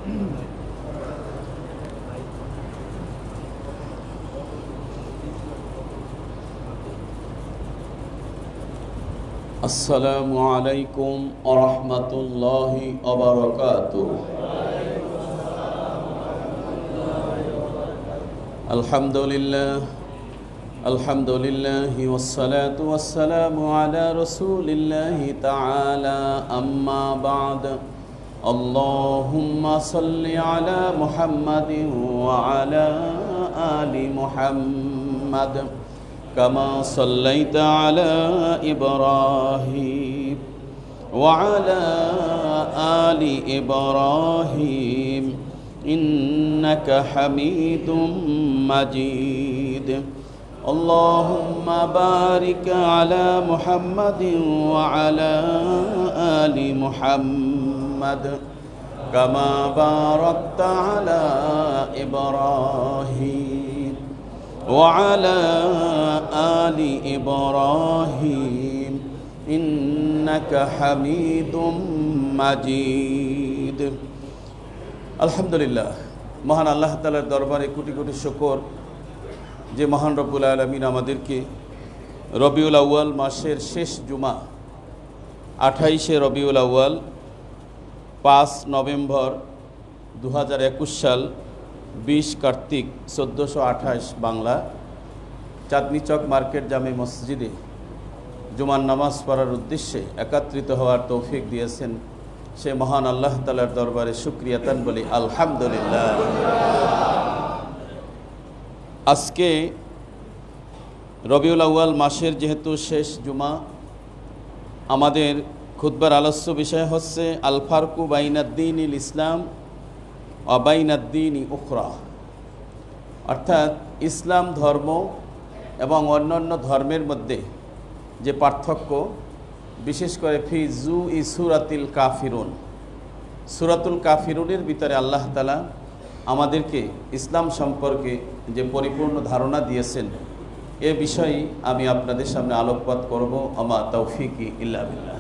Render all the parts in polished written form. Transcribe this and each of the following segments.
আসসালামু আলাইকুম ওয়া রাহমাতুল্লাহি ওয়া বারাকাতুহু। আলহামদুলিল্লাহি ওয়াসসালাতু ওয়াসসালামু আলা রাসূলিল্লাহি তাআলা, আম্মা বা'দ। আল্লাহুম্মা সাল্লি আলা মুহাম্মাদিন ওয়া আলা আলি মুহাম্মাদ কামা সাল্লাইতা আলা ইব্রাহিম ওয়া আলা আলি ইব্রাহিম ইন্নাকা হামিদুম মাজিদ। আল্লাহুম্মা বারিক আলা মুহাম্মাদিন ওয়া আলা আলি মুহাম্মাদ কামা বারাকতা আলা ইব্রাহিম ওয়া আলা আলি ইব্রাহিম ইন্নাকা হামিদুম মাজিদ। আলহামদুলিল্লাহ, মহান আল্লাহ তাআলার দরবারে কোটি কোটি শুকর যে মহান রব্বুল আলামিন আমাদেরকে রবিউল আউয়াল মাসের শেষ জুমা 28শে রবিউল আউয়াল 5 নভেম্বর 2021 সাল 20 কার্তিক 1428 বাংলা চাঁদনী চক মার্কেট জামে মসজিদে জুমার নামাজ পড়ার উদ্দেশ্যে একত্রিত হওয়ার তৌফিক দিয়েছেন সে মহান আল্লাহ তাআলার দরবারে শুকরিয়াতান বলি আলহামদুলিল্লাহ। আজকে রবিউল আউয়াল মাসের যেহেতু শেষ জুমা, আমাদের খুতবার আলোচ্য বিষয় হচ্ছে আল ফারকু বাইনাদ্দীনিল ইসলাম ওয়া বাইনাদ্দীনি উখরা, অর্থাৎ ইসলাম ধর্ম এবং অন্যান্য ধর্মের মধ্যে যে পার্থক্য, বিশেষ করে ফি জু ই সূরাতুল কাফিরুন, সূরাতুল কাফিরুনের ভিতরে আল্লাহ তাআলা আমাদেরকে ইসলাম সম্পর্কে যে পরিপূর্ণ ধারণা দিয়েছেন এ বিষয়ে আমি আপনাদের সামনে আলোকপাত করব। আমা তৌফিকি ইল্লা বিল্লাহ।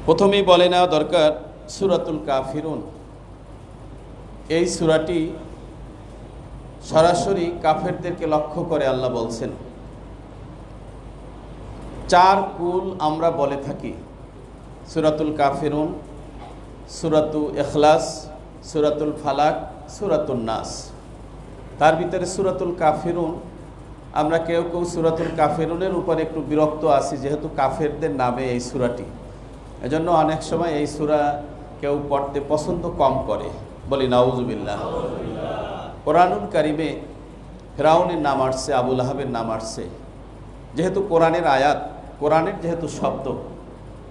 প্রথমেই বলে নেওয়া দরকার সূরাতুল কাফিরুন, এই সূরাটি সরাসরি কাফেরদেরকে লক্ষ্য করে আল্লাহ বলছেন। 4 কুল আমরা বলে থাকি, সূরাতুল কাফিরুন, সূরাতুল ইখলাস, সূরাতুল ফালাক, সূরাতুন নাস। তার ভিতরে সূরাতুল কাফিরুন, আমরা কেউ কেউ সূরাতুল কাফিরুনের উপর একটু বিরক্ত আছি, যেহেতু কাফেরদের নামে এই সূরাটি, এজন্য অনেক সময় এই সূরা কেউ পড়তে পছন্দ কম করে, বলি নাউজুবিল্লাহ। কোরআনুল কারিমে ফিরাউনের নাম আসছে, আবু লাহাবের নাম আসছে। যেহেতু কোরআনের আয়াত, কোরআনের যেহেতু শব্দ,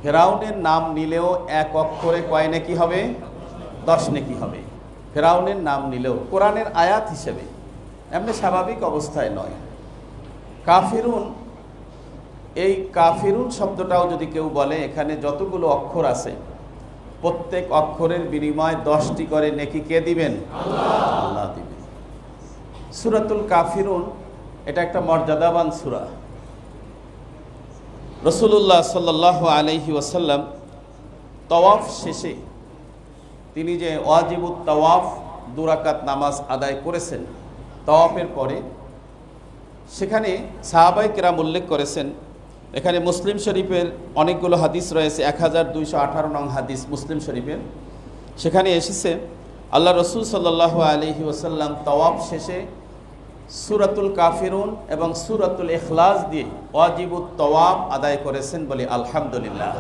ফেরাউনের নাম নিলেও 1 অক্ষরে কয় নেকি হবে? 10 নেকি হবে। ফেরাউনের নাম নিলেও কোরআনের আয়াত হিসেবে, এমনি স্বাভাবিক অবস্থায় নয়। কাফিরুন, এই কাফিরুন শব্দটাও যদি কেউ বলে, এখানে যতগুলো অক্ষর আছে প্রত্যেক অক্ষরের বিনিময়ে 10টি করে নেকি কে দিবেন? আল্লাহ দিবেন। সূরাতুল কাফিরুন এটা একটা মর্যাদাবান সূরা। রাসূলুল্লাহ সাল্লাল্লাহু আলাইহি ওয়াসাল্লাম তাওয়াফ শেষে তিনি যে ওয়াজিবুত তাওয়াফ 2 রাকাত নামাজ আদায় করেছেন তাওয়াফের পরে, সেখানে সাহাবায়ে কেরাম উল্লেখ করেছেন, এখানে মুসলিম শরীফের অনেকগুলো হাদিস রয়েছে, 1218 নং হাদিস মুসলিম শরীফের। সেখানে এসেছে আল্লাহ রাসূল সাল্লাল্লাহু আলাইহি ওয়াসাল্লাম তাওয়াফ শেষে সূরাতুল কাফিরুন এবং সূরাতুল ইখলাস দিয়ে ওয়াজিবুত তাওয়াফ আদায় করেছেন, বলি আলহামদুলিল্লাহ।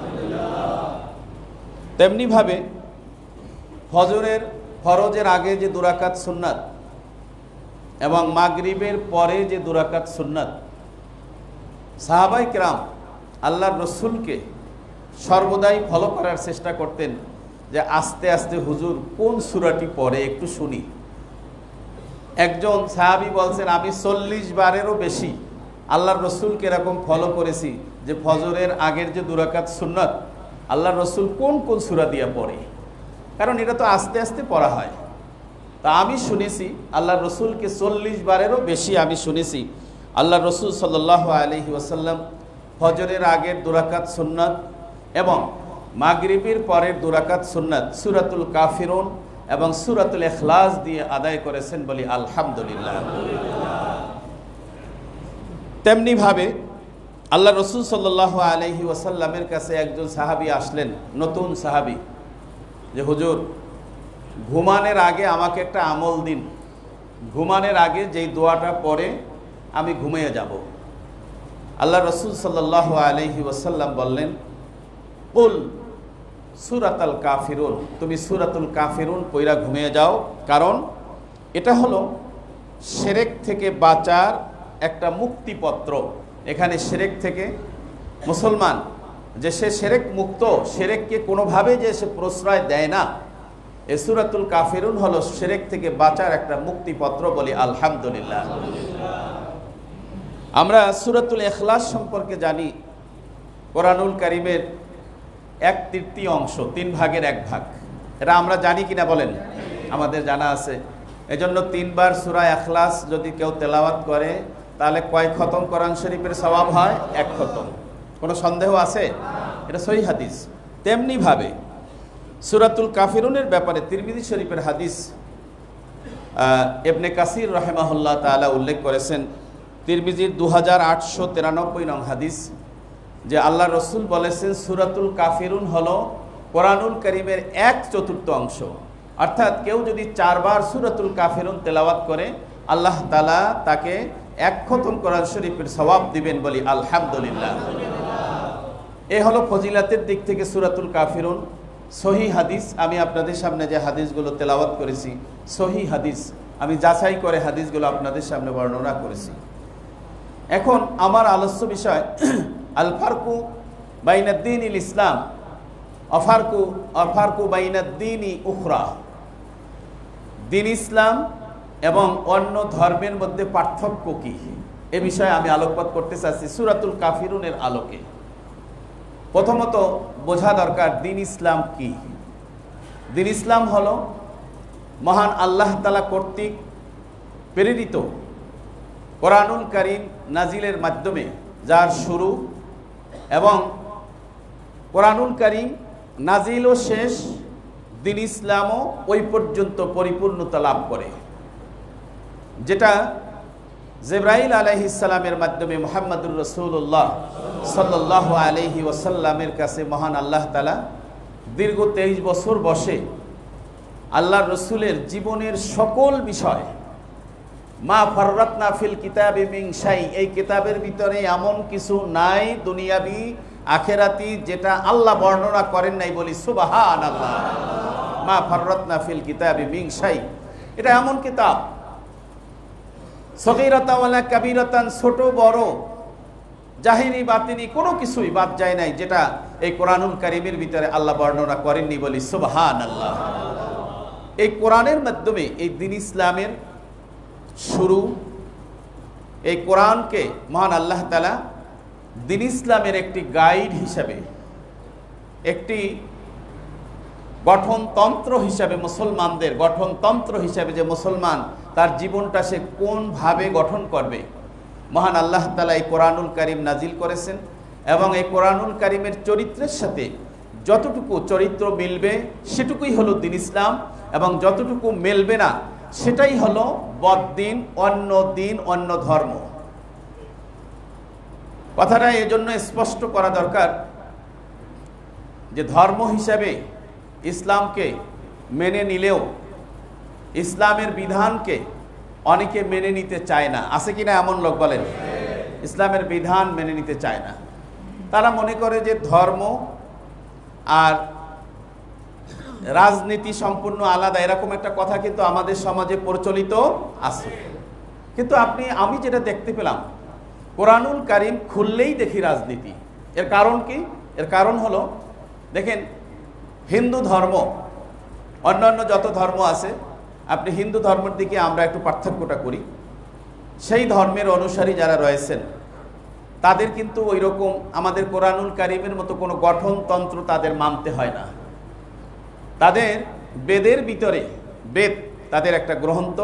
তেমনিভাবে ফরজের আগে যে 2 রাকাত সুন্নাত এবং মাগরিবের পরে যে 2 রাকাত সুন্নাত, সাহাবায়ে কেরাম আল্লাহর রাসূলকে সর্বদাই ফলো করার চেষ্টা করতেন, যে আস্তে আস্তে হুজুর কোন সূরাটি পড়ে একটু শুনি। একজন সাহাবী বলছেন, আমি 40 বারেরও বেশি আল্লাহর রাসূলকে এরকম ফলো করেছি যে ফজরের আগের যে 2 রাকাত সুন্নাত আল্লাহর রাসূল কোন কোন সূরা দিয়ে পড়ে, কারণ এটা তো আস্তে আস্তে পড়া হয়। তা আমি শুনেছি আল্লাহর রাসূলকে 40 বারেরও বেশি আমি শুনেছি আল্লাহর রাসূল সাল্লাল্লাহু আলাইহি ওয়াসাল্লাম ফজরের আগের 2 রাকাত সুন্নাত এবং মাগরিবের পরের 2 রাকাত সুন্নাত সূরাতুল কাফিরুন এবং সূরাতুল ইখলাস দিয়ে আদায় করেছেন, বলি আলহামদুলিল্লাহ। তেমনিভাবে আল্লাহ রসুল সাল্লাল্লাহু আলাইহি ওয়াসাল্লামের কাছে একজন সাহাবী আসলেন, নতুন সাহাবী, যে হুজুর ঘুমানোর আগে আমাকে একটা আমল দিন, ঘুমানোর আগে যেই দোয়াটা পড়ে আমি ঘুমিয়ে যাব। আল্লাহ রসুল সাল্লাল্লাহু আলাইহি ওয়াসাল্লাম বললেন, কুল সূরাতুল কাফিরুন, তুমি সূরাতুল কাফিরুন পড়া ঘুমিয়ে যাও, কারণ এটা হলো শিরক থেকে বাঁচার একটা মুক্তিপত্র। এখানে শিরক থেকে মুসলমান যে সে শিরক মুক্ত, শিরককে কোনোভাবে যে সে প্রশ্রয় দেয় না, এই সূরাতুল কাফিরুন হলো শিরক থেকে বাঁচার একটা মুক্তিপত্র, বলি আলহামদুলিল্লাহ। আমরা সূরাতুল ইখলাস সম্পর্কে জানি, কোরআনুল কারীমের 1/3 অংশ, 3 ভাগের 1 ভাগ। এটা আমরা জানি কিনা বলেন? আমাদের জানা আছে। এজন্য 3 বার সূরা ইখলাস যদি কেউ তেলাওয়াত করে তাহলে কয় খতম কোরআন শরীফের সওয়াব হয়? 1 খতম। কোনো সন্দেহ আছে? এটা সহিহ হাদিস। তেমনিভাবে সূরাতুল কাফিরুনের ব্যাপারে তিরমিজি শরীফের হাদিস ইবনে কাসির রাহিমাহুল্লাহ তাআলা উল্লেখ করেছেন, তিরমিজির 2893 নং হাদিস, যে আল্লাহ রসুল বলেছেন সূরাতুল কাফিরুন হলো কোরআনুল কারীমের 1/4 অংশ। অর্থাৎ কেউ যদি 4 বার সূরাতুল কাফিরুন তেলাওয়াত করে আল্লাহ তাআলা তাকে 1 খতম কোরআন শরীফের সওয়াব দিবেন, বলি আলহামদুলিল্লাহ। এ হলো ফজিলাতের দিক থেকে সূরাতুল কাফিরুন। সহিহ হাদিস, আমি আপনাদের সামনে যে হাদিসগুলো তেলাওয়াত করেছি সহিহ হাদিস, আমি যাচাই করে হাদিসগুলো আপনাদের সামনে বর্ণনা করেছি। এখন আমার আলোচ্য বিষয় আল ফারকু বাইনাদ্দীনিল ইসলাম অফারকু বাইনাদ্দীনি উখরা, দ্বীন ইসলাম এবং অন্য ধর্মের মধ্যে পার্থক্য কি, এ বিষয়ে আমি আলোকপাত করতে চাচ্ছি সূরাতুল কাফিরুনের আলোকে। প্রথমত বোঝা দরকার দ্বীন ইসলাম কি। দ্বীন ইসলাম হলো মহান আল্লাহ তাআলা কর্তৃক প্রেরিত কোরআনুল কারীম নাজিলের মাধ্যমে যার শুরু, এবং কোরআনুল কারীম নাজিল ও শেষ, দ্বীন ইসলামও ওই পর্যন্ত পরিপূর্ণতা লাভ করে, যেটা জিবরাইল আলাইহিস সালামের মাধ্যমে মুহাম্মদুর রাসূলুল্লাহ সাল্লাল্লাহু আলাইহি ওয়াসাল্লামের কাছে মহান আল্লাহ তাআলা দীর্ঘ 23 বছর বসে আল্লাহর রসুলের জীবনের সকল বিষয়, মা ফাররাতনা ফিল কিতাবি মিন শাই, এই কিতাবের ভিতরে এমন কিছু নাই দুনিয়াবি আখেরাতি যেটা আল্লাহ বর্ণনা করেন নাই, বলি সুবহানাল্লাহ। মা ফাররাতনা ফিল কিতাবি মিন শাই, এটা এমন কিতাব, সগীরাতান ওয়ালা কাবীরাতান, ছোট বড় জাহিরি বাতিনি কোনো কিছুই বাদ যায় নাই যেটা এই কোরআনুল কারীমের ভিতরে আল্লাহ বর্ণনা করেননি, বলি সুবহানাল্লাহ। এই কোরআনের মাধ্যমে এই দ্বীন ইসলামের শুরু। এই কোরআনকে মহান আল্লাহ তাআলা দ্বীন ইসলামের একটি গাইড হিসাবে, একটি গঠনতন্ত্র হিসাবে, মুসলমানদের গঠনতন্ত্র হিসাবে, যে মুসলমান তার জীবনটা সে কোনভাবে গঠন করবে, মহান আল্লাহ তাআলা এই কোরআনুল কারীম নাজিল করেছেন। এবং এই কোরআনুল কারীমের চরিত্রের সাথে যতটুকু চরিত্র মিলবে সেটুকুই হলো দ্বীন ইসলাম, এবং যতটুকু মিলবে না সেটাই হলো বদ্দিন, অন্য দিন, অন্য ধর্ম। কথাটা এজন্য স্পষ্ট করা দরকার যে ধর্ম হিসাবে ইসলামকে মেনে নিলেও ইসলামের বিধানকে অনেকে মেনে নিতে চায় না। আছে কিনা এমন লোক? বলেন, ইসলামের বিধান মেনে নিতে চায় না। তারা মনে করে যে ধর্ম আর রাজনীতি সম্পূর্ণ আলাদা, এরকম একটা কথা কিন্তু আমাদের সমাজে প্রচলিত আছে। কিন্তু আমি যেটা দেখতে পেলাম, কোরআনুল কারীম খুললেই দেখি রাজনীতি। এর কারণ কি? এর কারণ হলো, দেখেন, হিন্দু ধর্ম, অন্যান্য যত ধর্ম আছে, আপনি হিন্দু ধর্মের দিকে আমরা একটু পার্থক্যটা করি। সেই ধর্মের অনুসারী যারা রয়েছেন তাদের কিন্তু ওই রকম আমাদের কোরআনুল কারীমের মতো কোনো গঠনতন্ত্র তাদের মানতে হয় না। তাদের বেদের ভিতরে, বেদ তাদের একটা গ্রন্থ,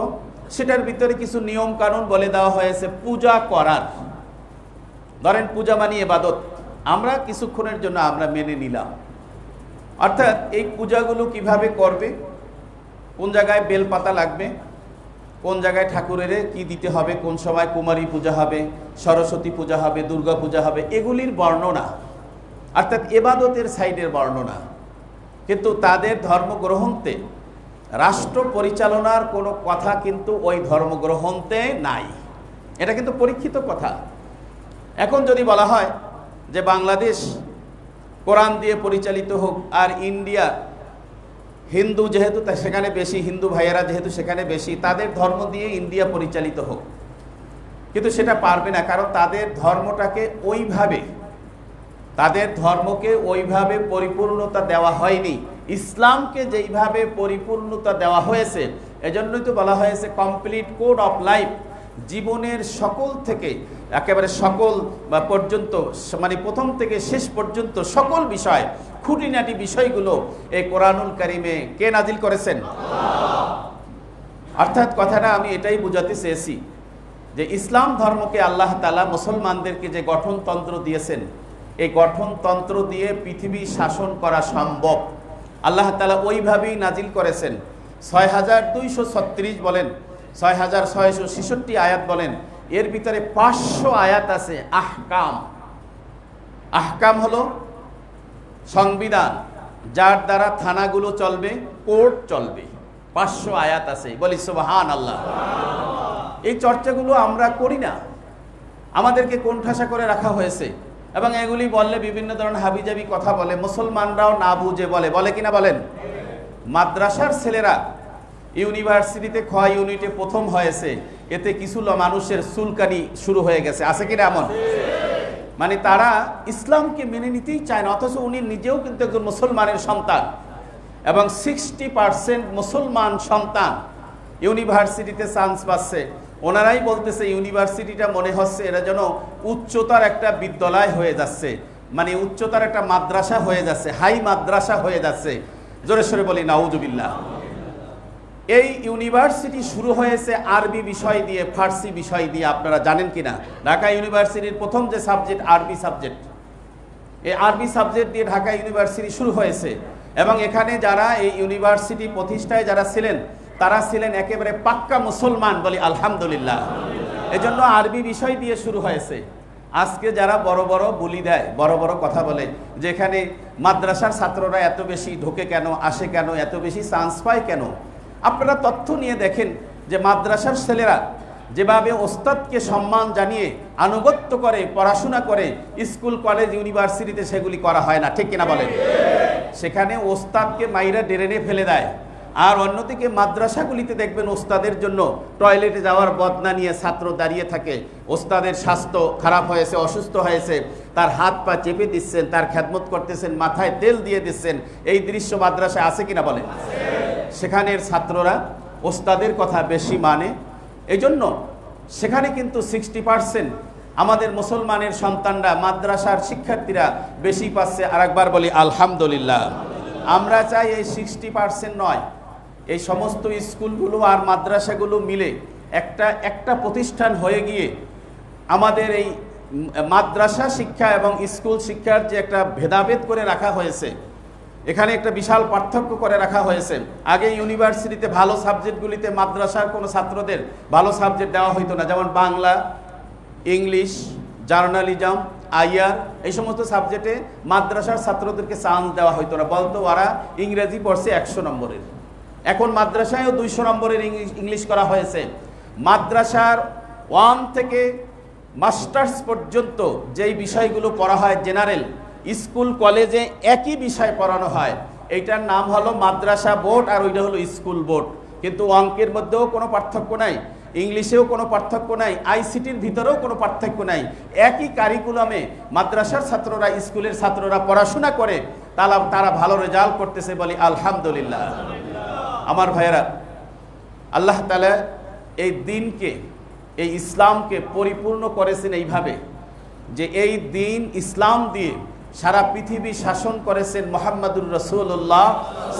সেটার ভিতরে কিছু নিয়ম কানুন বলে দেওয়া হয়েছে পূজা করার। ধরেন পূজা মানে ইবাদত, আমরা কিছুক্ষণের জন্য আমরা মেনে নিলাম, অর্থাৎ এই পূজাগুলো কিভাবে করবে, কোন জায়গায় বেলপাতা লাগবে, কোন জায়গায় ঠাকুরের কি দিতে হবে, কোন সময় কুমারী পূজা হবে, সরস্বতী পূজা হবে, দুর্গা পূজা হবে, এগুলির বর্ণনা, অর্থাৎ এবাদতের সাইডের বর্ণনা। কিন্তু তাদের ধর্মগ্রন্থে রাষ্ট্র পরিচালনার কোনো কথা কিন্তু ওই ধর্মগ্রন্থে নাই। এটা কিন্তু পরীক্ষিত কথা। এখন যদি বলা হয় যে বাংলাদেশ কোরআন দিয়ে পরিচালিত হোক, আর ইন্ডিয়া হিন্দু যেহেতু সেখানে বেশি, হিন্দু ভাইয়েরা যেহেতু সেখানে বেশি, তাদের ধর্ম দিয়ে ইন্ডিয়া পরিচালিত হোক, কিন্তু সেটা পারবে না। কারণ তাদের ধর্মটাকে ওইভাবে, তাদের ধর্মকে ওইভাবে পরিপূর্ণতা দেওয়া হয়নি, ইসলামকে যেইভাবে পরিপূর্ণতা দেওয়া হয়েছে। এজন্যই তো বলা হয়েছে কমপ্লিট কোড অফ লাইফ, জীবনের সকল থেকে একেবারে সকল পর্যন্ত, মানে প্রথম থেকে শেষ পর্যন্ত সকল বিষয়, খুঁটিনাটি বিষয়গুলো এই কোরআনুল কারিমে কে নাজিল করেছেন? অর্থাৎ কথাটা আমি এটাই বোঝাতে চেয়েছি যে ইসলাম ধর্মকে আল্লাহ তাআলা মুসলমানদেরকে যে গঠনতন্ত্র দিয়েছেন, এই গঠনতন্ত্র দিয়ে পৃথিবী শাসন করা সম্ভব। আল্লাহ তাআলা ওইভাবেই নাজিল করেছেন। 6236 বলেন, 6666 আয়াত বলেন, এর ভিতরে 500 আয়াত আছে আহকাম। আহকাম হলো সংবিধান, যার দ্বারা থানাগুলো চলবে, কোর্ট চলবে। 500 আয়াত আছে, বলি সুবহানাল্লাহ। এই চর্চাগুলো আমরা করি না, আমাদেরকে কোণঠাসা করে রাখা হয়েছে, এবং এগুলি বললে বিভিন্ন ধরনের হাবিজাবি কথা বলে, মুসলমানরাও না বুঝে বলে কিনা বলেন? মাদ্রাসার ছেলেরা ইউনিভার্সিটিতে খ ইউনিটে প্রথম হয়েছে, এতে কিছু মানুষের চুলকানি শুরু হয়ে গেছে, আছে কিনা এমন? মানে তারা ইসলামকে মেনে নিতেই চায় না, অথচ উনি নিজেও কিন্তু একজন মুসলমানের সন্তান, এবং 60% মুসলমান সন্তান ইউনিভার্সিটিতে চান্স পাচ্ছে। ওনারাই বলতেছে ইউনিভার্সিটিটা মনে হচ্ছে এরা যেন উচ্চতার একটা বিদ্যালয় হয়ে যাচ্ছে, মানে উচ্চতার একটা মাদ্রাসা হয়ে যাচ্ছে, হাই মাদ্রাসা হয়ে যাচ্ছে। জোরে সোরে বলি নাউজুবিল্লাহ। এই ইউনিভার্সিটি শুরু হয়েছে আরবি বিষয় দিয়ে, ফার্সি বিষয় দিয়ে, আপনারা জানেন কিনা? ঢাকা ইউনিভার্সিটির প্রথম যে সাবজেক্ট আরবি সাবজেক্ট, এই আরবি সাবজেক্ট দিয়ে ঢাকা ইউনিভার্সিটি শুরু হয়েছে, এবং এখানে যারা এই ইউনিভার্সিটি প্রতিষ্ঠায় যারা ছিলেন, তারা ছিলেন একেবারে পাক্কা মুসলমান, বলি আলহামদুলিল্লাহ। এজন্য আরবি বিষয় দিয়ে শুরু হয়েছে। আজকে যারা বড় বড় বুলি দেয়, বড় বড় কথা বলে, যেখানে মাদ্রাসার ছাত্ররা এত বেশি ঢোকে কেন, আসে কেন, এত বেশি চান্স পায় কেন, আপনারা তথ্য নিয়ে দেখেন যে মাদ্রাসার ছেলেরা যেভাবে ওস্তাদকে সম্মান জানিয়ে আনুগত্য করে পড়াশোনা করে, স্কুল কলেজ ইউনিভার্সিটিতে সেগুলি করা হয় না, ঠিক কিনা বলেন? সেখানে ওস্তাদকে মাইরা ড্রেনে ফেলে দেয়। আর অন্যদিকে মাদ্রাসাগুলিতে দেখবেন ওস্তাদের জন্য টয়লেটে যাওয়ার বদনা নিয়ে ছাত্র দাঁড়িয়ে থাকে। ওস্তাদের স্বাস্থ্য খারাপ হয়েছে, অসুস্থ হয়েছে, তার হাত পা চেপে দিচ্ছেন, তার খেদমত করতেছেন, মাথায় তেল দিয়ে দিচ্ছেন। এই দৃশ্য মাদ্রাসায় আছে কিনা বলেন? সেখানের ছাত্ররা ওস্তাদের কথা বেশি মানে, এই জন্য সেখানে কিন্তু 60% আমাদের মুসলমানের সন্তানরা, মাদ্রাসার শিক্ষার্থীরা বেশি পাচ্ছে। আরেকবার বলি আলহামদুলিল্লাহ। আমরা চাই এই 60% নয়, এই সমস্ত স্কুলগুলো আর মাদ্রাসাগুলো মিলে একটা প্রতিষ্ঠান হয়ে গিয়ে আমাদের এই মাদ্রাসা শিক্ষা এবং স্কুল শিক্ষার যে একটা ভেদাভেদ করে রাখা হয়েছে, এখানে একটা বিশাল পার্থক্য করে রাখা হয়েছে। আগে ইউনিভার্সিটিতে ভালো সাবজেক্টগুলিতে মাদ্রাসার কোনো ছাত্রদের ভালো সাবজেক্ট দেওয়া হইতো না, যেমন বাংলা, ইংলিশ, জার্নালিজম, আইআর, এই সমস্ত সাবজেক্টে মাদ্রাসার ছাত্রদেরকে চান্স দেওয়া হইতো না, বলতো ওরা ইংরেজি পড়ছে 100 নম্বরের। এখন মাদ্রাসায়ও 200 নম্বরের ইংলিশ করা হয়েছে। মাদ্রাসার 1 থেকে মাস্টার্স পর্যন্ত যেই বিষয়গুলো পড়া হয় জেনারেল, স্কুল কলেজে একই বিষয় পড়ানো হয়। এইটার নাম হলো মাদ্রাসা বোর্ড, আর ওইটা হলো স্কুল বোর্ড। কিন্তু অঙ্কের মধ্যেও কোনো পার্থক্য নাই, ইংলিশেও কোনো পার্থক্য নাই, আইসিটির ভিতরেও কোনো পার্থক্য নাই। একই কারিকুলামে মাদ্রাসার ছাত্ররা, স্কুলের ছাত্ররা পড়াশোনা করে তারা ভালো রেজাল্ট করতেছে, বলি আলহামদুলিল্লাহ। আমার ভাইয়েরা, আল্লাহ তাআলা এই দিনকে, এই ইসলামকে পরিপূর্ণ করেছেন এইভাবে যে এই দিন ইসলাম দিয়ে সারা পৃথিবী শাসন করেছেন মুহাম্মদুর রাসূলুল্লাহ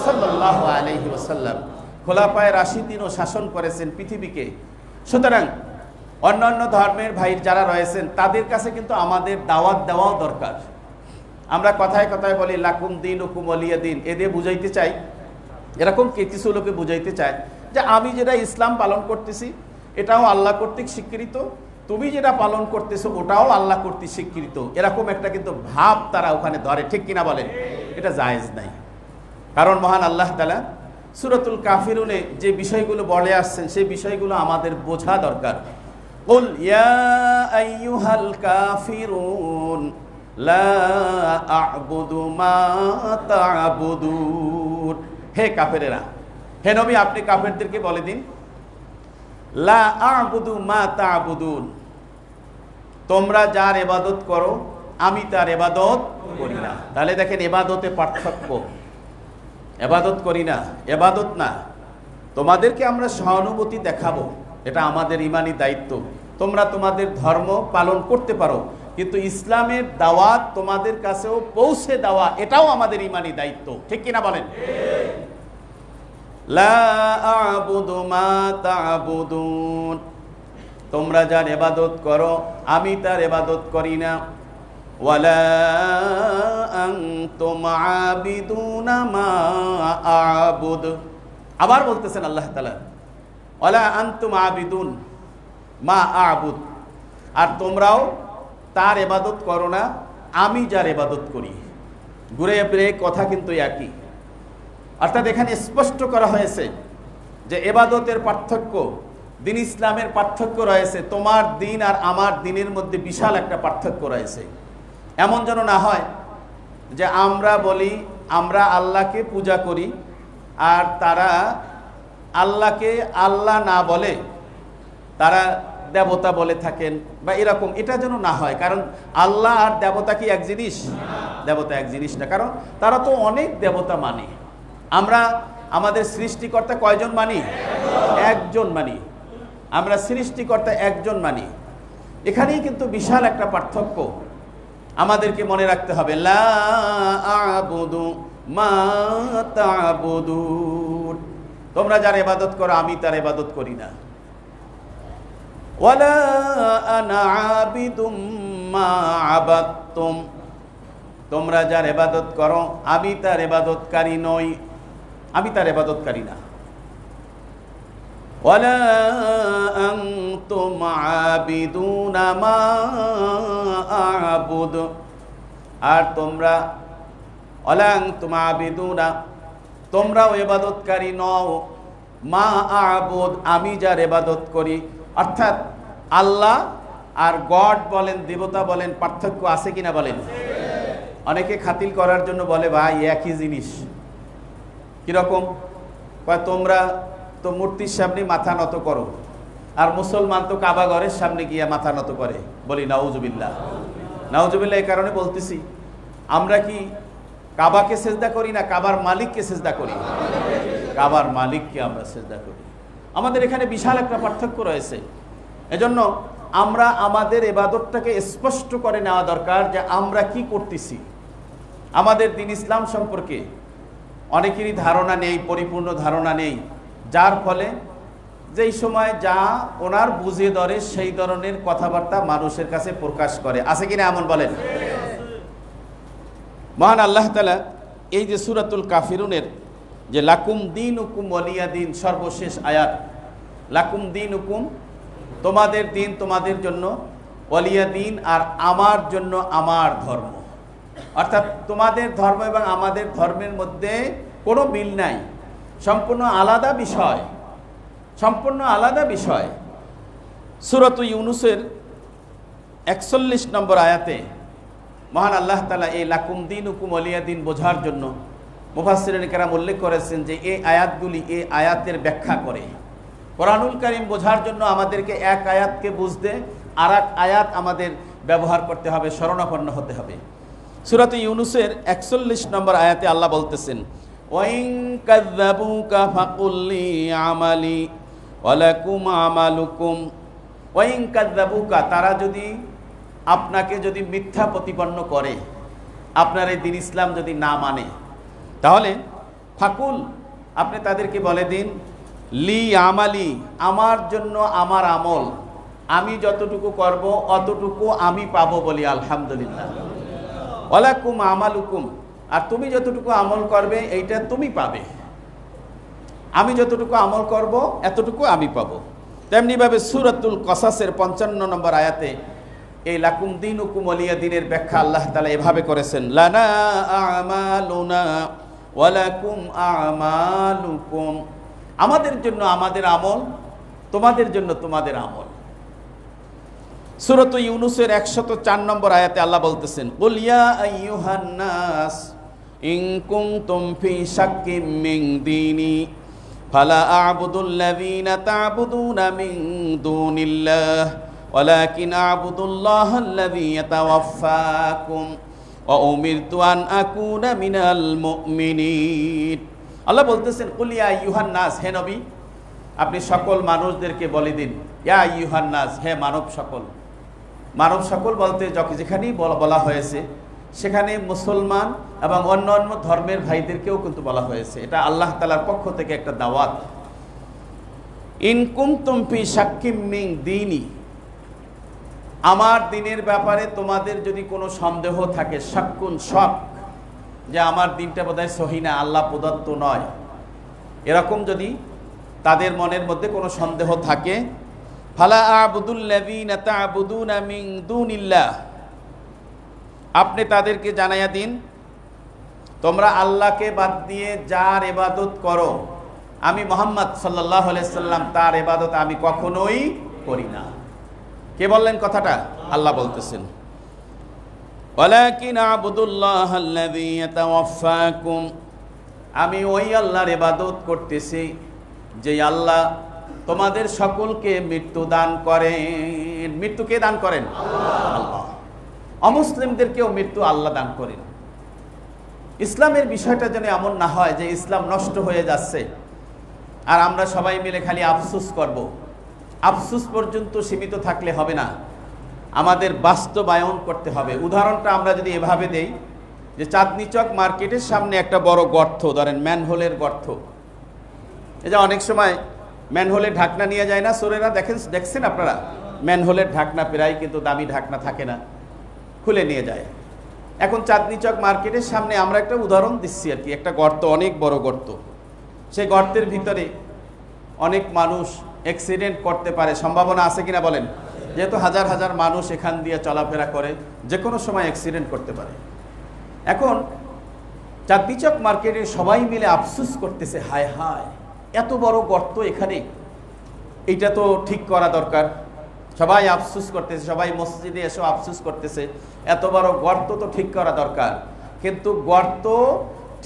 সাল্লাল্লাহু আলাইহি ওয়াসাল্লাম। খোলাফায়ে রাশিদিনও শাসন করেছেন পৃথিবীকে। সুতরাং অন্যান্য ধর্মের ভাই যারা রয়েছেন তাদের কাছে কিন্তু আমাদের দাওয়াত দেওয়াও দরকার। আমরা কথায় কথায় বলি লাকুম দীনুকুম ওয়ালিয়া দিন, এ দিয়ে বুঝাইতে চাই, এরকম কিছু লোকে বুঝাইতে চায় যে আমি যেটা ইসলাম পালন করতেছি এটাও আল্লাহ কর্তৃক স্বীকৃত, তুমি যেটা পালন করতেছো ওটাও আল্লাহ কর্তৃক স্বীকৃত, এরকম একটা কিন্তু ভাব তারা ওখানে ধরে, ঠিক কিনা বলেন? এটা জায়েজ নাই। কারণ মহান আল্লাহ তাআলা সূরাতুল কাফিরুনে যে বিষয়গুলো বলে আসছেন সেই বিষয়গুলো আমাদের বোঝা দরকার। কুল ইয়া আইয়ুহাল কাফিরুন লা আ'বুদু মা তা'বুদুন, হে কাফেরেরা, হে নবী আপনি কাফেরদেরকে বলে দিন লা আ'বুদু মা তা'বুদুন, তোমরা যার ইবাদত করো আমি তার ইবাদত করি না। তাহলে দেখেন ইবাদতে পার্থক্য, ইবাদত করি না ইবাদত না, তোমাদেরকে আমরা সহানুভূতি দেখাবো, এটা আমাদের ঈমানি দায়িত্ব। তোমরা তোমাদের ধর্ম পালন করতে পারো, কিন্তু ইসলামের দাওয়াত তোমাদের কাছেও পৌঁছে দেওয়া এটাও আমাদের ঈমানি দায়িত্ব, ঠিক কিনা বলেন? লা আ'বুদু মা তা'বুদুন, তোমরা যার ইবাদত করো আমি তার ইবাদত করি না। ওয়ালা আনতুম আবিদুনা মা আ'বুদ, আবার বলতেছেন আল্লাহ তাআলা ওয়ালা আনতুম আবিদুন মা আ'বুদ, আর তোমরাও তার ইবাদত করো না আমি যার ইবাদত করি। ঘুরে ফিরে কথা কিন্তু একই, অর্থাৎ এখানে স্পষ্ট করা হয়েছে যে ইবাদতের পার্থক্য, দিন ইসলামের পার্থক্য রয়েছে, তোমার দিন আর আমার দিনের মধ্যে বিশাল একটা পার্থক্য রয়েছে। এমন যেন না হয় যে আমরা বলি আমরা আল্লাহকে পূজা করি আর তারা আল্লাহকে আল্লাহ না বলে তারা দেবতা বলে থাকেন বা এরকম, এটা যেন না হয়। কারণ আল্লাহ আর দেবতা কি এক জিনিস? দেবতা এক জিনিস না, কারণ তারা তো অনেক দেবতা মানে। আমরা আমাদের সৃষ্টিকর্তা কয়জন মানি? একজন মানি। আমরা সৃষ্টিকর্তা একজন মানি। এখানেই কিন্তু বিশাল একটা পার্থক্য আমাদেরকে মনে রাখতে হবে। লা আ'বুদু মা তা'বুদুন, তোমরা যার ইবাদত করো আমি তার ইবাদত করি না। ওয়ালা আনা আবিদুম মা আবাদতুম, তোমরা যার ইবাদত করো আমি তার ইবাদতকারী নই, আমি তার ইবাদতকারী না। ওয়ালা আনতুম আবিদুনা মা আ'বুদ, আর তোমরা ওয়ালা আনতুম আবিদুনা, তোমরাও ইবাদতকারী নও, মা আ'বুদ, আমি যার ইবাদত করি। অর্থাৎ আল্লাহ আর গড বলেন দেবতা বলেন পার্থক্য আছে কিনা বলেন? অনেকে খাতিল করার জন্য বলে ভাই একই জিনিস। কিরকম? তোমরা তো মূর্তির সামনে মাথা নত করো আর মুসলমান তো কাবা ঘরের সামনে গিয়ে মাথা নত করে। বলি নাউজুবিল্লাহ, নাউজুবিল্লাহ। এই কারণে বলতেছি, আমরা কি কাবাকে সেজদা করি না কাবার মালিককে সেজদা করি? কাবার মালিককে আমরা সেজদা করি। আমাদের এখানে বিশাল একটা পার্থক্য রয়েছে। এজন্য আমরা আমাদের ইবাদতটাকে স্পষ্ট করে নেওয়া দরকার যে আমরা কি করতেছি। আমাদের দ্বীন ইসলাম সম্পর্কে অনেকেরই ধারণা নেই, পরিপূর্ণ ধারণা নেই, যার ফলে যেই সময় যা ওনার বুঝে ধরে সেই ধরনের কথাবার্তা মানুষের কাছে প্রকাশ করে। আছে কিনা এমন বলেন? মহান আল্লাহ তাআলা এই যে সূরাতুল কাফিরুনের যে লাকুম দীনুকুম ওয়ালিয়া দিন, সর্বশেষ আয়াত, লাকুম দীনুকুম, তোমাদের দিন তোমাদের জন্য, ওয়ালিয়া দিন, আর আমার জন্য আমার ধর্ম। অর্থাৎ তোমাদের ধর্ম এবং আমাদের ধর্মের মধ্যে কোনো মিল নাই, সম্পূর্ণ আলাদা বিষয়, সম্পূর্ণ আলাদা বিষয়। সূরাত ইউনূসের ৪১ নম্বর আয়াতে মহান আল্লাহ তাআলা এই লাকুম দীনুকুম ওয়ালিয়া দিন বোঝার জন্য মুফাসসিরিন কেরাম উল্লেখ করেছেন যে এই আয়াতগুলি এই আয়াতের ব্যাখ্যা করে। কোরআনুল কারীম বোঝার জন্য আমাদেরকে এক আয়াতকে বুঝতে আর এক আয়াত আমাদের ব্যবহার করতে হবে, শরণাপন্ন হতে হবে। সূরাত ইউনূসের ৪১ নম্বর আয়াতে আল্লাহ বলতেছেন, ওয়াইন কাযযাবুকা ফাকুল লি আমালি ওয়া লাকুম আমালুকুম। ওয়াইন কাযযাবুকা, তারা যদি আপনাকে যদি মিথ্যা প্রতিপন্ন করে, আপনার এই দ্বীন ইসলাম যদি না মানে, তাহলে ফাকুল, আপনি তাদেরকে বলে দিন, লি আমালি, আমার জন্য আমার আমল, আমি যতটুকু করব অতটুকু আমি পাবো, বলি আলহামদুলিল্লাহ। ওয়ালাকুম আমালুকুম, আর তুমি যতটুকু আমল করবে এইটা তুমি পাবে, আমি যতটুকু আমল করব এতটুকু আমি পাবো। তেমনিভাবে সূরাতুল কসাসের 55 নম্বর আয়াতে এই লাকুম দীনুকুম ওয়ালিয়া দ্বীনের ব্যাখ্যা আল্লাহ তাআলা এভাবে করেছেন, লানা আমালুনা ওয়ালাকুম আমালুকুম, আমাদের জন্য আমাদের আমল, তোমাদের জন্য তোমাদের আমল। সূরাত ইউনূসের 104 নম্বর আয়াতে আল্লাহ বলতেছেন, কুল ইয়া আইয়ুহান নাস ইন কুনতুম ফি শাক্কিম মিন দীনি ফালা আ'বুদুল্লাযীনা তা'বুদুনা মিন দুনিল্লাহ ওয়ালাকিন আ'বুদুল্লাহাল্লাযী ইয়াতাওয়াফফাকুম ওয়া উমিরতু আন আকুনা মিনাল মুমিনিন। আল্লাহ বলতেছেন, কুল ইয়া আইয়ুহান নাস, হে নবী আপনি সকল মানুষদেরকে বলে দিন, ইয়া আইয়ুহান নাস, হে মানব সকল। মানব সকল বলতে যেখানেই বলা হয়েছে সেখানে মুসলমান এবং অন্য অন্য ধর্মের ভাইদেরকেও কিন্তু বলা হয়েছে। এটা আল্লাহ তাআলার পক্ষ থেকে একটা দাওয়াত। ইন কুনতুম ফি শাক্কিম মিন দীনি, আমার দিনের ব্যাপারে তোমাদের যদি কোনো সন্দেহ থাকে, শাক্কুন শক, যে আমার দিনটা বোধহয় সহি না, আল্লাহ প্রদত্ত নয়, এরকম যদি তাদের মনের মধ্যে কোনো সন্দেহ থাকে, ফালা আ'বুদুল্লাযীনা তা'বুদুনা মিন দুনিল্লাহ, আপনি তাদেরকে জানাইয়া দিন তোমরা আল্লাহকে বাদ দিয়ে যার ইবাদত করো, আমি মুহাম্মদ সাল্লাল্লাহু আলাইহি সাল্লাম তার ইবাদত আমি কখনোই করি না। কে বললেন কথাটা? আল্লাহ বলতেছেন, ওয়ালাকিন আ'বুদুল্লাহাল্লাযী ইয়াতাওয়াফফাকুম, আমি ওই আল্লাহর ইবাদত করতেছি যে আল্লাহ তোমাদের সকলকে মৃত্যু দান করেন। মৃত্যু কে দান করেন? আল্লাহ। অমুসলিমদেরকেও মৃত্যু আল্লাহ দান করেন। ইসলামের বিষয়টা যেন এমন না হয় যে ইসলাম নষ্ট হয়ে যাচ্ছে আর আমরা সবাই মিলে খালি আফসোস করব। আফসোস পর্যন্ত সীমিত থাকলে হবে না, আমাদের বাস্তবায়ন করতে হবে। উদাহরণটা আমরা যদি এভাবে দেই যে চাঁদনী চক মার্কেটের সামনে একটা বড় গর্ত, ধরেন ম্যানহোলের গর্ত, এই যে অনেক সময় ম্যানহোলের ঢাকনা নিয়ে যায় না চোরেরা, দেখছেন আপনারা? ম্যানহোলের ঢাকনা প্রায় কিন্তু দামি ঢাকনা থাকে না, খুলে নিয়ে যায়। এখন চাঁদনী চক মার্কেটের সামনে আমরা একটা উদাহরণ দিচ্ছি আর কি, একটা গর্ত, অনেক বড় গর্ত। সেই গর্তের ভিতরে অনেক মানুষ অ্যাক্সিডেন্ট করতে পারে, সম্ভাবনা আছে কিনা বলেন? যেহেতু হাজার হাজার মানুষ এখান দিয়ে চলাফেরা করে, যে কোনো সময় অ্যাক্সিডেন্ট করতে পারে। এখন চাঁদনী চক মার্কেটে সবাই মিলে আফসোস করতেছে, হায় হায় এত বড় গর্ত এখানে, এইটা তো ঠিক করা দরকার। সবাই আফসোস করতেছে, সবাই মসজিদে এসে আফসোস করতেছে, এত বড় গর্ত তো ঠিক করা দরকার। কিন্তু গর্ত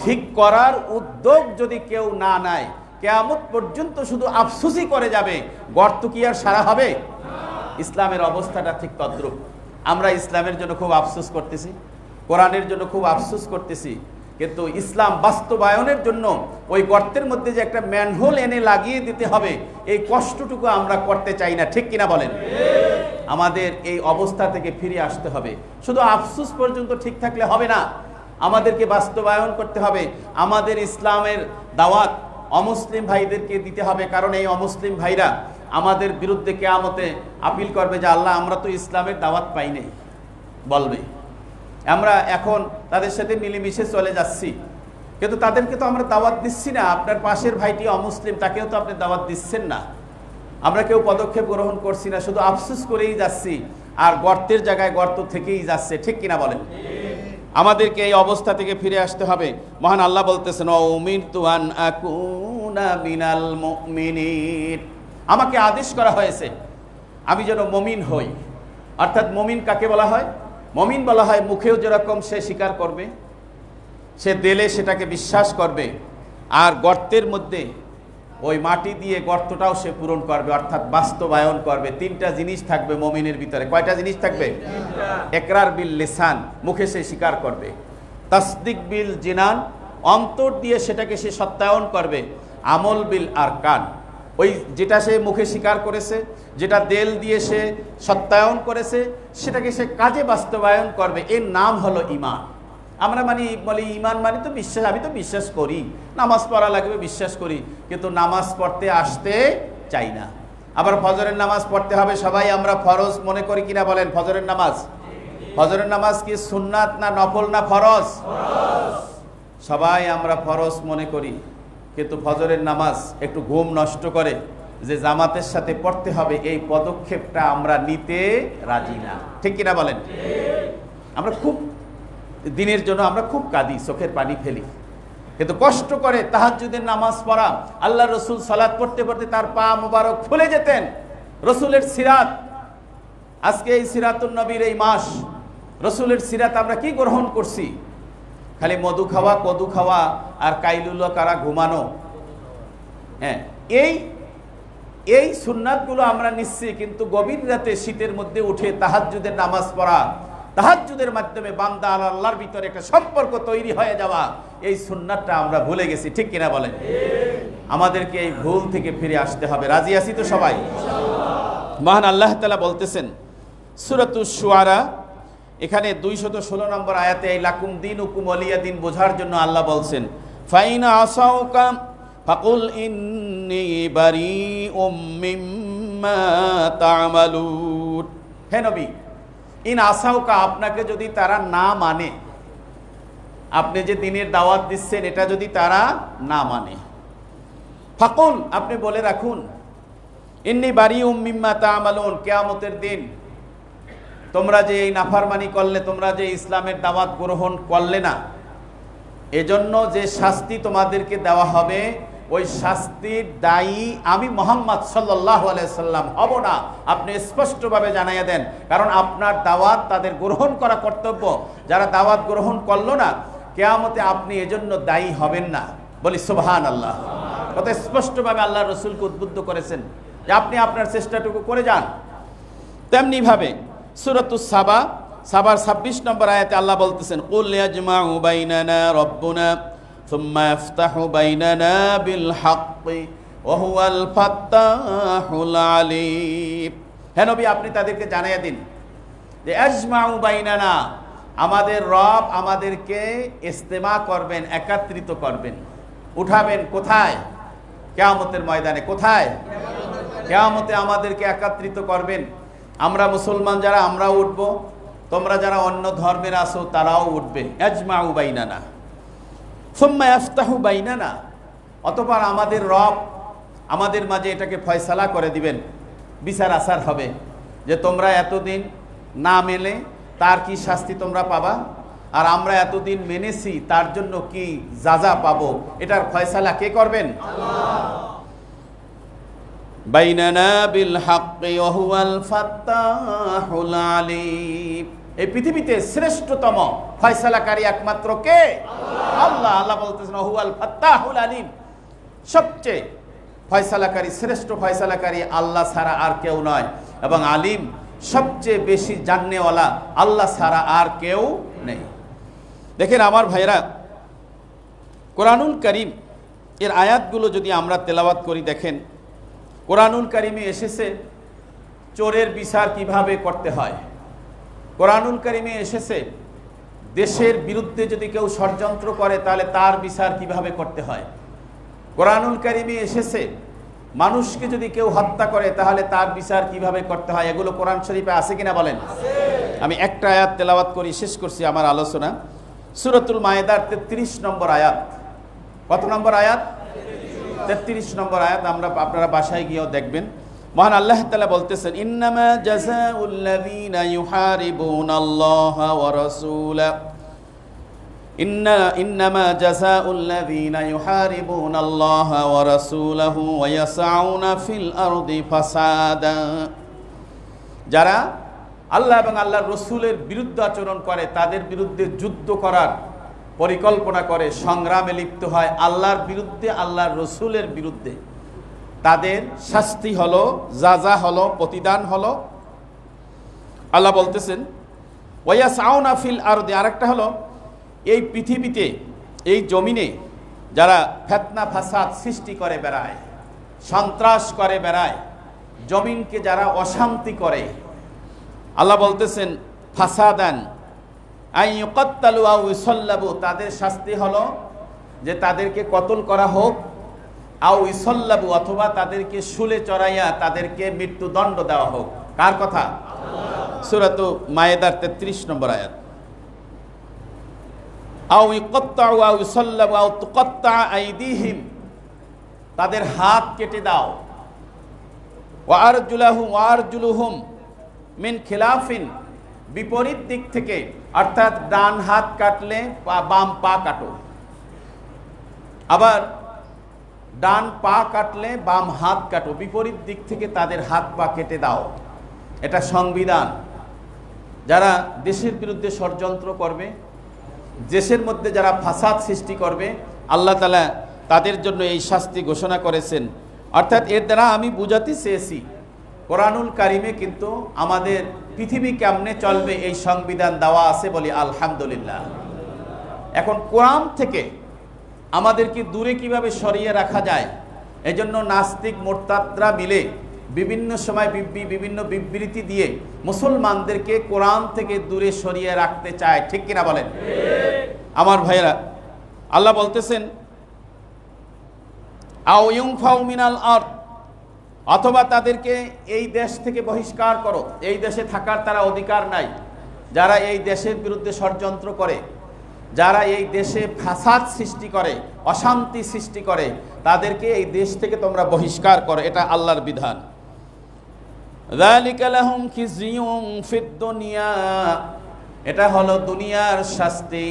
ঠিক করার উদ্যোগ যদি কেউ না নেয়, কিয়ামত পর্যন্ত শুধু আফসোসই করে যাবে, গর্ত কি আর সারা হবে? ইসলামের অবস্থাটা ঠিক তদ্রূপ। আমরা ইসলামের জন্য খুব আফসোস করতেছি, কোরআনের জন্য খুব আফসোস করতেছি, কিন্তু ইসলাম বাস্তবায়নের জন্য ওই গর্তের মধ্যে যে একটা ম্যানহোল এনে লাগিয়ে দিতে হবে, এই কষ্টটুকু আমরা করতে চাই না, ঠিক কিনা বলেন? আমাদের এই অবস্থা থেকে ফিরে আসতে হবে। শুধু আফসোস পর্যন্ত ঠিক থাকলে হবে না, আমাদেরকে বাস্তবায়ন করতে হবে। আমাদের ইসলামের দাওয়াত অমুসলিম ভাইদেরকে দিতে হবে, কারণ এই অমুসলিম ভাইরা আমাদের বিরুদ্ধে কিয়ামতে আপিল করবে যে আল্লাহ আমরা তো ইসলামের দাওয়াত পাই নাই, বলবে। আমরা এখন তাদের সাথে মিলেমিশে চলে যাচ্ছি, কিন্তু তাদেরকে তো আমরা দাওয়াত দিচ্ছি না। আপনার পাশের ভাইটি অমুসলিম, তাকেও তো আপনি দাওয়াত দিচ্ছেন না। আমরা কেউ পদক্ষেপ গ্রহণ করছি না, শুধু আফসোস করেই যাচ্ছি, আর গর্তের জায়গায় গর্ত থেকেই যাচ্ছে, ঠিক কিনা বলেন? আমাদেরকে এই অবস্থা থেকে ফিরে আসতে হবে। মহান আল্লাহ বলতেছেন, উমিরতু আন আকুনা মিনাল মুমিনিন, আমাকে আদেশ করা হয়েছে আমি যেন মুমিন হই। অর্থাৎ মুমিন কাকে বলা হয়? মুমিন বলা হয় মুখেও যেরকম সে স্বীকার করবে, সে দিলে সেটাকে বিশ্বাস করবে, আর গর্তের মধ্যে ওই মাটি দিয়ে গর্তটাও সে পূরণ করবে, অর্থাৎ বাস্তবায়ন করবে। তিনটা জিনিস থাকবে মুমিনের ভিতরে। কয়টা জিনিস থাকবে? ইকরার বিল লিসান, মুখে সে স্বীকার করবে। তাসদিক বিল জিনান, অন্তর দিয়ে সেটাকে সে সত্যায়ন করবে। আমল বিল আরকান, ওই যেটা সে মুখে স্বীকার করেছে, যেটা দেল দিয়ে সে সত্যায়ন করেছে, সেটাকে সে কাজে বাস্তবায়ন করবে। এর নাম হলো ঈমান। আমরা বলি ঈমান মানে তো বিশ্বাস, আমি তো বিশ্বাস করি, নামাজ পড়া লাগবে বিশ্বাস করি, কিন্তু নামাজ পড়তে আসতে চাই না। আবার ফজরের নামাজ পড়তে হবে, সবাই আমরা ফরজ মনে করি কিনা বলেন? ফজরের নামাজ ফজরের নামাজ কি সুন্নাত না নফল না ফরজ? সবাই আমরা ফরজ মনে করি, কিন্তু ফজরের নামাজ একটু ঘুম নষ্ট করে যে জামাতের সাথে পড়তে হবে, এই পদক্ষেপটা আমরা নিতে রাজি না। ঠিক কিনা বলেন? আমরা খুব দিনের জন্য আমরা খুব কাঁদি, চোখের পানি ফেলি, কিন্তু কষ্ট করে তাহাজ্জুদের নামাজ পড়া। আল্লাহ রসুল সালাত পড়তে পড়তে তার পা মুবারক ফুলে যেতেন। রসুলের সিরাত, আজকে এই সিরাতুন নবীর এই মাস, রসুলের সিরাত আমরা কি গ্রহণ করছি? খালি মধু খাওয়া, কদু খাওয়া আর কাইলুলা কারা ঘুমানো। হ্যাঁ, এই সুন্নাতগুলো আমরা নিচ্ছি, কিন্তু গভীর রাতে শীতের মধ্যে উঠে তাহাজ্জুদের নামাজ পড়া, তাহাজ্জুদের মাধ্যমে বান্দা আর আল্লাহর ভিতরে একটা সম্পর্ক তৈরি হয়ে যাওয়া, এই সুন্নাতটা আমরা ভুলে গেছি। ঠিক কিনা বলেন? আমাদেরকে এই ভুল থেকে ফিরে আসতে হবে। রাজি আছি তো সবাই? মহান আল্লাহ তাআলা বলতেছেন সূরাতুশ শুআরা, এখানে 216 নম্বর আয়াতে এই লাকুম দীনুকুম ওয়ালিয়া দিন বোঝার জন্য আল্লাহ বলছেন, ফাইনা আসাউকা ফাকুল ইন্নী বারিউম মিম্মা তা'মালুন। হে নবী, ইন আসাউকা, আপনাকে যদি তারা না মানে, আপনি যে দিনের দাওয়াত দিচ্ছেন এটা যদি তারা না মানে, ফাকুল, আপনি বলে রাখুন, ইন্নী বারিউম মিম্মা তা'মালুন, কিয়ামতের দিন তোমরা যে এই নাফরমানি করলে, তোমরা যে ইসলামের দাওয়াত গ্রহণ করলে না, এজন্য যে শাস্তি তোমাদেরকে দেওয়া হবে, ওই শাস্তির দায়ী আমি মুহাম্মদ সাল্লাল্লাহু আলাইহি সাল্লাম হব না। আপনি স্পষ্টভাবে জানাইয়া দেন, কারণ আপনার দাওয়াত তাদের গ্রহণ করা কর্তব্য। যারা দাওয়াত গ্রহণ করলো না, কিয়ামতে আপনি এজন্য দায়ী হবেন না। বলি সুবহানাল্লাহ। কত স্পষ্টভাবে আল্লাহ রসুলকে উদ্বুদ্ধ করেছেন যে আপনি আপনার চেষ্টাটুকু করে যান। তেমনি ভাবে সূরাতুস সাবা, সাবার 26 নম্বর আয়াতে আল্লাহ বলতেছেন, কুল ইয়াজমাউ বাইনানা রাব্বুনা সুম্মা ইফতাহু বাইনানা বিল হাক্কি ওয়া হুয়াল ফাত্তাহুল আলিম। হে নবী, আপনি তাদেরকে জানিয়ে দিন যে আজমাউ বাইনানা, আমাদের রব আমাদেরকে ইজতিমা করবেন, একত্রিত করবেন, উঠাবেন। কোথায়? কিয়ামতের ময়দানে। কোথায়? কিয়ামতে আমাদেরকে একত্রিত করবেন। আমরা মুসলমান যারা, আমরাও উঠব, তোমরা যারা অন্য ধর্মের আছো তারাও উঠবে। আজমাউ বাইনানা সুম্মা ইফতাহু বাইনানা, অতঃপর আমাদের রব আমাদের মাঝে এটাকে ফয়সালা করে দিবেন, বিচার আচার হবে যে তোমরা এতদিন না মেনে তার কি শাস্তি তোমরা পাবা, আর আমরা এতদিন মেনেছি তার জন্য কি যাজা পাবো, এটার ফয়সালা কে করবেন? আল্লাহ। বাইনানা বিল হাক্কি ওয়া হুয়াল ফাত্তাহুল আলিম। এই পৃথিবীতে শ্রেষ্ঠতম ফয়সালাকারী একমাত্র কে? আল্লাহ। আল্লাহ বলতেছেন হুয়াল ফাত্তাহুল আলিম, সবচেয়ে ফয়সালাকারী, শ্রেষ্ঠ ফয়সালাকারী আল্লাহ ছাড়া আর কেউ নয়, এবং আলিম, সবচেয়ে বেশি জাননেওয়ালা আল্লাহ ছাড়া আর কেউ নেই। দেখেন আমার ভাইরা, কোরআনুল কারীম এর আয়াতগুলো যদি আমরা তেলাওয়াত করি, দেখেন কোরআনুল কারীমে এসেছে চোরের বিচার কিভাবে করতে হয়। কোরআনুল কারীমে এসেছে দেশের বিরুদ্ধে যদি কেউ ষড়যন্ত্র করে তাহলে তার বিচার কিভাবে করতে হয়। কোরআনুল কারীমে এসেছে মানুষকে যদি কেউ হত্যা করে তাহলে তার বিচার কিভাবে করতে হয়। এগুলো কোরআন শরীফে আছে কিনা বলেন? আমি একটা আয়াত তেলাওয়াত করি, শেষ করছি আমার আলোচনা। সূরাতুল মায়েদার 33 নম্বর আয়াত। কত নম্বর আয়াত? 33 নম্বর আয়াত। আপনারা বাসায় গিয়েও দেখবেন। মহান আল্লাহ তাআলা বলতেছেন, ইন্নামা জাযাউল লাযীনা ইউহারিবুনাল্লাহা ওয়া রাসূলাহু ইন্নামা জাযাউল লাযীনা ইউহারিবুনাল্লাহা ওয়া রাসূলাহু ওয়া ইয়াসআউনা ফিল আরদি ফাসাদা। যারা আল্লাহ এবং আল্লাহর রসুলের বিরুদ্ধে আচরণ করে, তাদের বিরুদ্ধে যুদ্ধ করার পরিকল্পনা করে, সংগ্রামে লিপ্ত হয় আল্লাহর বিরুদ্ধে, আল্লাহর রসুলের বিরুদ্ধে, তাদের শাস্তি হলো, যাজা হলো, প্রতিদান হলো। আল্লাহ বলতেছেন ওয়ায়াসআউনা ফিল আরদি, আরেকটা হলো এই পৃথিবীতে, এই জমিনে যারা ফিতনা ফাসাদ সৃষ্টি করে বেড়ায়, সন্ত্রাস করে বেড়ায়, জমিনকে যারা অশান্তি করে, আল্লাহ বলতেছেন ফাসাদান আই ইউকাত্তালু আও ইউসাল্লাবু, তাদের শাস্তি হলো যে তাদেরকে কতল করা হোক, আও ইউসাল্লাবু, অথবা তাদেরকে শুলে চড়াইয়া তাদেরকে মৃত্যুদণ্ড দেওয়া হোক। কার কথা? সূরাত মায়েদার 33 নম্বর আয়াত। আও ইকত্তাউ আও ইসাল্লাবু আও তুকত্তা আইদিহিম, তাদের হাত কেটে দাও। ওয়া আরজুলুহুম মিন খিলাফিন, বিপরীত দিক থেকে, অর্থাৎ ডান হাত কাটলে বাম পা কাটো, আবার ডান পা কাটলে বাম হাত কাটো, বিপরীত দিক থেকে তাদের হাত পা কেটে দাও। এটা সংবিধান। যারা দেশের বিরুদ্ধে ষড়যন্ত্র করবে, দেশের মধ্যে যারা ফাসাদ সৃষ্টি করবে, আল্লাহ তাআলা তাদের জন্য এই শাস্তি ঘোষণা করেছেন। অর্থাৎ এর দ্বারা আমি বুঝাতে চেয়েছি, কোরআনুল কারিমে কিন্তু আমাদের পৃথিবী কেমনে চলবে এই সংবিধান দেওয়া আছে, বলি আলহামদুলিল্লাহ। এখন কোরআন থেকে আমাদেরকে দূরে কিভাবে সরিয়ে রাখা যায়, এজন্য নাস্তিক মোরতাদরা মিলে বিভিন্ন সময় বিভিন্ন বিবৃতি দিয়ে মুসলমানদেরকে কোরআন থেকে দূরে সরিয়ে রাখতে চায়, ঠিক কিনা বলেন? আমার ভাইয়েরা, আল্লাহ বলতেছেন আও ইউনফাউ মিনাল আরদ, অথবা তাদেরকে এই দেশ থেকে বহিষ্কার করো, এই দেশে থাকার তারা অধিকার নাই। যারা এই দেশের বিরুদ্ধে ষড়যন্ত্র করে, যারা এই দেশে ফাসাদ সৃষ্টি করে, অশান্তি সৃষ্টি করে, তাদেরকে এই দেশ থেকে তোমরা বহিষ্কার করো, এটা আল্লাহর বিধান। যালিকা লাহুম খিজিয়ুম ফিদ দুনিয়া, এটা হলো দুনিয়ার শাস্তি।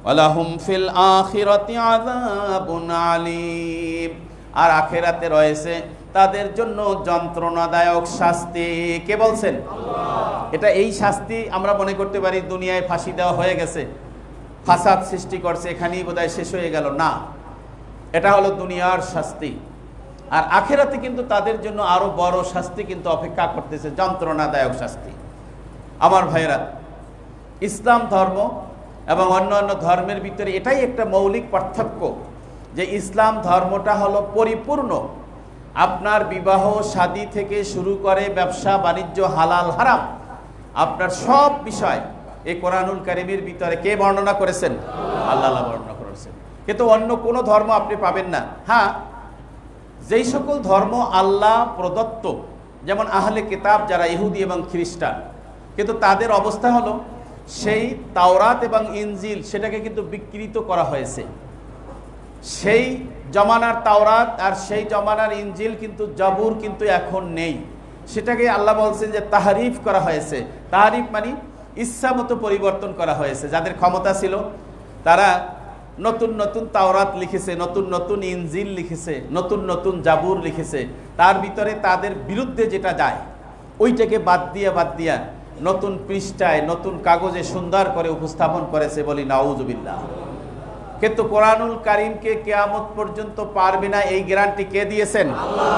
ওয়ালাহুম ফিল আখিরাতি আযাবুন আলীম, আর আখিরাতে রয়েছে তাদের জন্য যন্ত্রণাদায়ক শাস্তি। কে বলছেন? আল্লাহ। এটা এই শাস্তি আমরা মনে করতে পারি দুনিয়ায় ফাঁসি দেওয়া হয়ে গেছে, ফাসাদ সৃষ্টি করছে, এখানেই বোধহয় শেষ হয়ে গেল, না। এটা হলো দুনিয়ার শাস্তি। আর আখিরাতে কিন্তু তাদের জন্য আরো বড় শাস্তি কিন্তু অপেক্ষা করতেছে, যন্ত্রণাদায়ক শাস্তি। আমার ভাইয়েরা, ইসলাম ধর্ম এবং অন্যান্য ধর্মের ভিতরে এটাই একটা মৌলিক পার্থক্য, যে ইসলাম ধর্মটা হলো পরিপূর্ণ। আপনার বিবাহ শাদী থেকে শুরু করে ব্যবসা বাণিজ্য, হালাল হারাম, আপনার সব বিষয় এই কোরআনুল কারীমের ভিতরে কে বর্ণনা করেছেন? আল্লাহ বর্ণনা করেছেন। কিন্তু অন্য কোনো ধর্ম আপনি পাবেন না। হ্যাঁ, যেই সকল ধর্ম আল্লাহ প্রদত্ত, যেমন আহলে কিতাব যারা ইহুদি এবং খ্রিস্টান, কিন্তু তাদের অবস্থা হলো সেই তাওরাত এবং ইনজিল সেটাকে কিন্তু বিকৃত করা হয়েছে। সেই জমানার তাওরাত আর সেই জমানার ইনজিল কিন্তু জাবুর কিন্তু এখন নেই, সেটাকে আল্লাহ বলছেন যে তাহরিফ করা হয়েছে। তাহরিফ মানে ইচ্ছা মতো পরিবর্তন করা হয়েছে। যাদের ক্ষমতা ছিল তারা নতুন নতুন তাওরাত লিখেছে, নতুন নতুন ইনজিল লিখেছে, নতুন নতুন জাবুর লিখেছে। তার ভিতরে তাদের বিরুদ্ধে যেটা যায় ওইটাকে বাদ দিয়া নতুন পৃষ্ঠায় নতুন কাগজে সুন্দর করে উপস্থাপন করেছে, বলি নাউজুবিল্লাহ। কিন্তু কোরআনুল কারীমকে কিয়ামত পর্যন্ত পারবে না, এই গ্যারান্টি কে দিয়েছেন? আল্লাহ।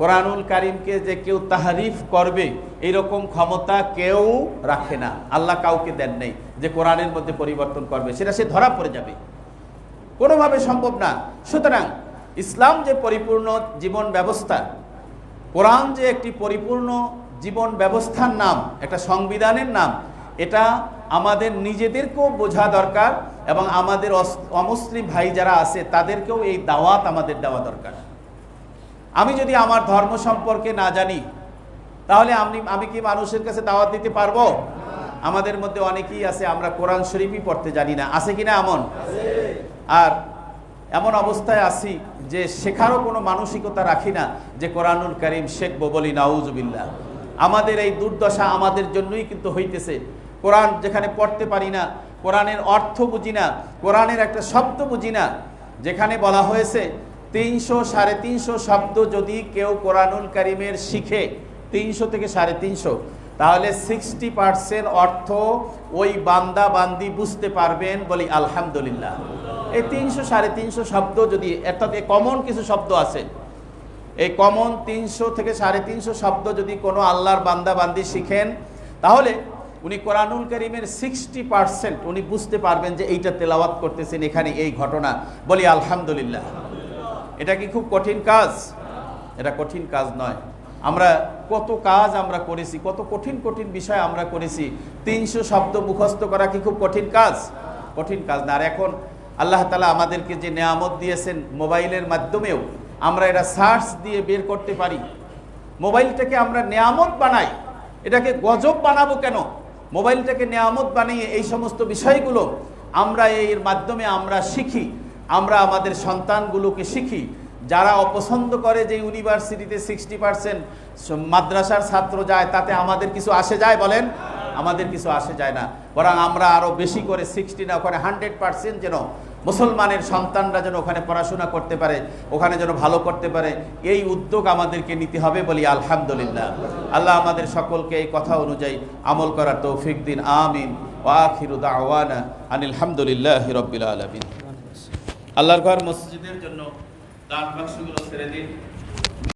কোরআনুল কারীমকে যে কেউ তাহরিফ করবে এইরকম ক্ষমতা কেউ রাখে না, আল্লাহ কাউকে দেন নেই যে কোরআনের মধ্যে পরিবর্তন করবে, সেটা সে ধরা পড়ে যাবে, কোনোভাবে সম্ভব না। সুতরাং ইসলাম যে পরিপূর্ণ জীবন ব্যবস্থা, কোরআন যে একটি পরিপূর্ণ জীবন ব্যবস্থার নাম, একটা সংবিধানের নাম, এটা আমাদের নিজেদেরকেও বোঝা দরকার এবং আমাদের অমুসলিম ভাই যারা আছে তাদেরকেও এই দাওয়াত আমাদের দেওয়া দরকার। আমি যদি আমার ধর্ম সম্পর্কে না জানি তাহলে আমি কি মানুষের কাছে দাওয়াত দিতে পারবো? আমাদের মধ্যে অনেকেই আছে আমরা কোরআন শরীফই পড়তে জানি না, আছে কিনা এমন? আর এমন অবস্থায় আছি যে শেখারও কোনো মানসিকতা রাখি না যে কোরআনুল কারীম শিখবো, বলি নাউজুবিল্লাহ। আমাদের এই দুর্দশা আমাদের জন্যই কিন্তু হইতেছে। কোরআন যেখানে পড়তে পারি না, কোরআনের অর্থ বুঝি না, কোরআনের একটা শব্দ বুঝি না। যেখানে বলা হয়েছে 300 সাড়ে 300 শব্দ যদি কেউ কোরআনুল কারীমের শিখে, 300 থেকে 350, তাহলে 60% অর্থ ওই বান্দা বান্দি বুঝতে পারবেন, বলি আলহামদুলিল্লাহ। এই 300 সাড়ে 300 শব্দ যদি, অর্থাৎ কমন কিছু শব্দ আছে, এই কমন 300 থেকে 350 শব্দ যদি কোনো আল্লাহর বান্দা বান্দি শিখেন, তাহলে উনি কোরআনুল কারীমের 60% উনি বুঝতে পারবেন যে এইটা তেলাওয়াত করতেছেন, এখানে এই ঘটনা, বলি আলহামদুলিল্লাহ। এটা কি খুব কঠিন কাজ? এটা কঠিন কাজ নয়। আমরা কত কাজ আমরা করেছি, কত কঠিন কঠিন বিষয় আমরা করেছি। 300 শব্দ মুখস্থ করা কি খুব কঠিন কাজ? কঠিন কাজ না। আর এখন আল্লাহ তাআলা আমাদেরকে যে নেয়ামত দিয়েছেন, মোবাইলের মাধ্যমেও আমরা এটা সার্চ দিয়ে বের করতে পারি। মোবাইলটাকে আমরা নেয়ামত বানাই, এটাকে গজব বানাবো কেন? মোবাইলটাকে নেয়ামত বানিয়ে এই সমস্ত বিষয়গুলো আমরা এর মাধ্যমে আমরা শিখি, আমরা আমাদের সন্তানগুলোকে শিখি। যারা অপছন্দ করে যে ইউনিভার্সিটিতে 60% মাদ্রাসার ছাত্র যায়, তাতে আমাদের কিছু আসে যায়? বলেন, আমাদের কিছু আসে যায় না। বরং আমরা আরও বেশি করে 60 না, ওখানে 100% যেন মুসলমানের সন্তানরা যেন ওখানে পড়াশোনা করতে পারে, ওখানে যেন ভালো করতে পারে, এই উদ্যোগ আমাদেরকে নিতে হবে বলি আলহামদুলিল্লাহ। আল্লাহ আমাদের সকলকে এই কথা অনুযায়ী আমল করার তৌফিক দিন। আমিন। ওয়া আখিরু দাওয়ানা আনিল হামদুলিল্লাহি রাব্বিল আলামিন। আল্লাহর ঘর মসজিদের জন্য দান বাক্সগুলো ছেড়ে দিন।